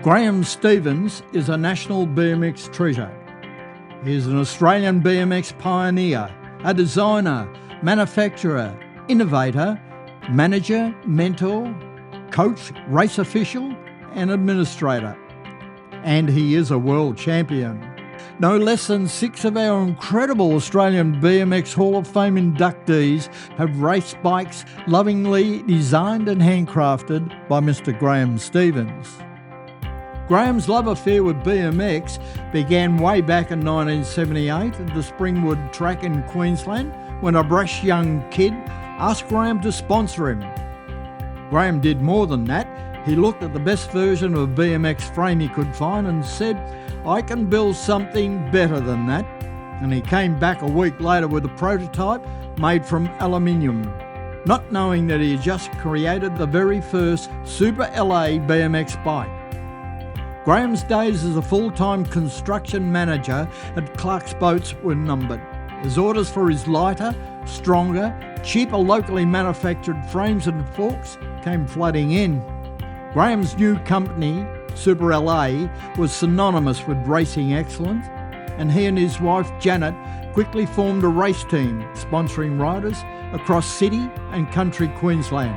Graeme Stevens is a national BMX treasure. He is an Australian BMX pioneer, a designer, manufacturer, innovator, manager, mentor, coach, race official and administrator. And he is a world champion. No less than 6 of our incredible Australian BMX Hall of Fame inductees have raced bikes lovingly designed and handcrafted by Mr. Graeme Stevens. Graeme's love affair with BMX began way back in 1978 at the Springwood track in Queensland when a brash young kid asked Graeme to sponsor him. Graeme did more than that. He looked at the best version of a BMX frame he could find and said, "I can build something better than that." And he came back a week later with a prototype made from aluminium, not knowing that he had just created the very first Super LA BMX bike. Graeme's days as a full-time construction manager at Clark's Boats were numbered. His orders for his lighter, stronger, cheaper locally manufactured frames and forks came flooding in. Graeme's new company, Super LA, was synonymous with racing excellence, and he and his wife Janet quickly formed a race team, sponsoring riders across city and country Queensland,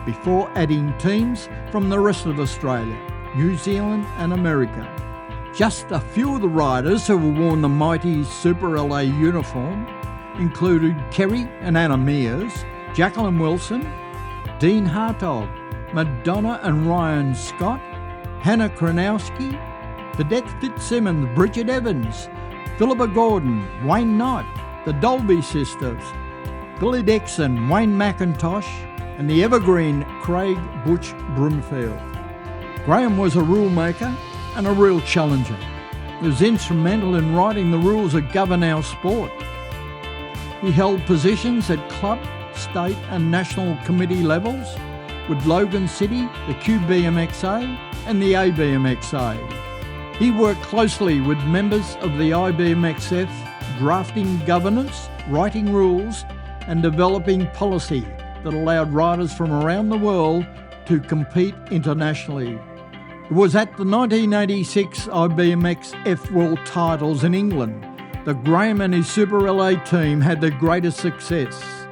before adding teams from the rest of Australia, New Zealand and America. Just a few of the riders who have worn the mighty Super LA uniform included Kerry and Anna Mears, Jacqueline Wilson, Dean Hartog, Madonna and Ryan Scott, Hannah Kronowski, Vedette Fitzsimmons, Bridget Evans, Philippa Gordon, Wayne Knight, the Dolby sisters, Billy Dixon, Wayne McIntosh and the evergreen Craig Butch Broomfield. Graeme was a rule maker and a real challenger. He was instrumental in writing the rules that govern our sport. He held positions at club, state and national committee levels with Logan City, the QBMXA and the ABMXA. He worked closely with members of the IBMXF, drafting governance, writing rules and developing policy that allowed riders from around the world to compete internationally. It was at the 1986 IBMXF World Titles in England that Graeme and his Super LA team had their greatest success,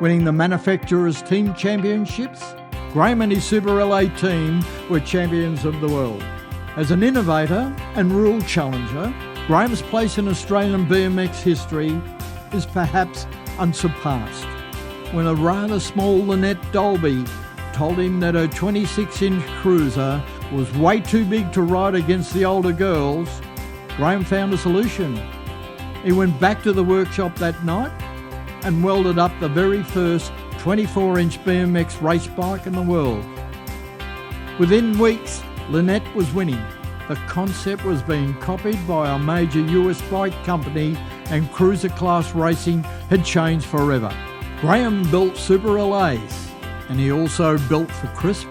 winning the Manufacturers Team Championships. Graeme and his Super LA team were champions of the world. As an innovator and rule challenger, Graeme's place in Australian BMX history is perhaps unsurpassed. When a rather small Lynette Dolby told him that her 26-inch cruiser was way too big to ride against the older girls, Graeme found a solution. He went back to the workshop that night and welded up the very first 24-inch BMX race bike in the world. Within weeks, Lynette was winning. The concept was being copied by a major US bike company and cruiser class racing had changed forever. Graeme built Super LAs, and he also built for Crisp,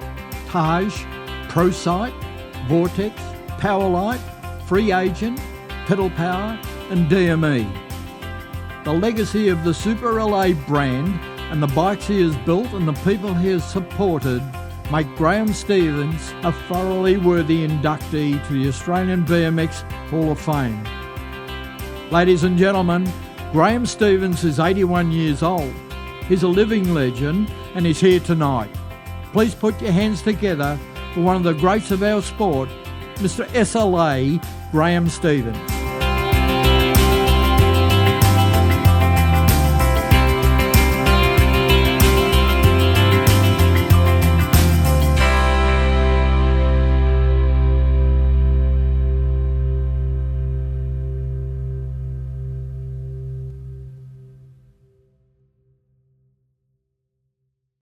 Taj, ProSight, Vortex, Powerlight, Free Agent, Pedal Power and DME. The legacy of the Super LA brand and the bikes he has built and the people he has supported make Graeme Stevens a thoroughly worthy inductee to the Australian BMX Hall of Fame. Ladies and gentlemen, Graeme Stevens is 81 years old. He's a living legend and he's here tonight. Please put your hands together for one of the greats of our sport, Mr. SLA, Graeme Stevens.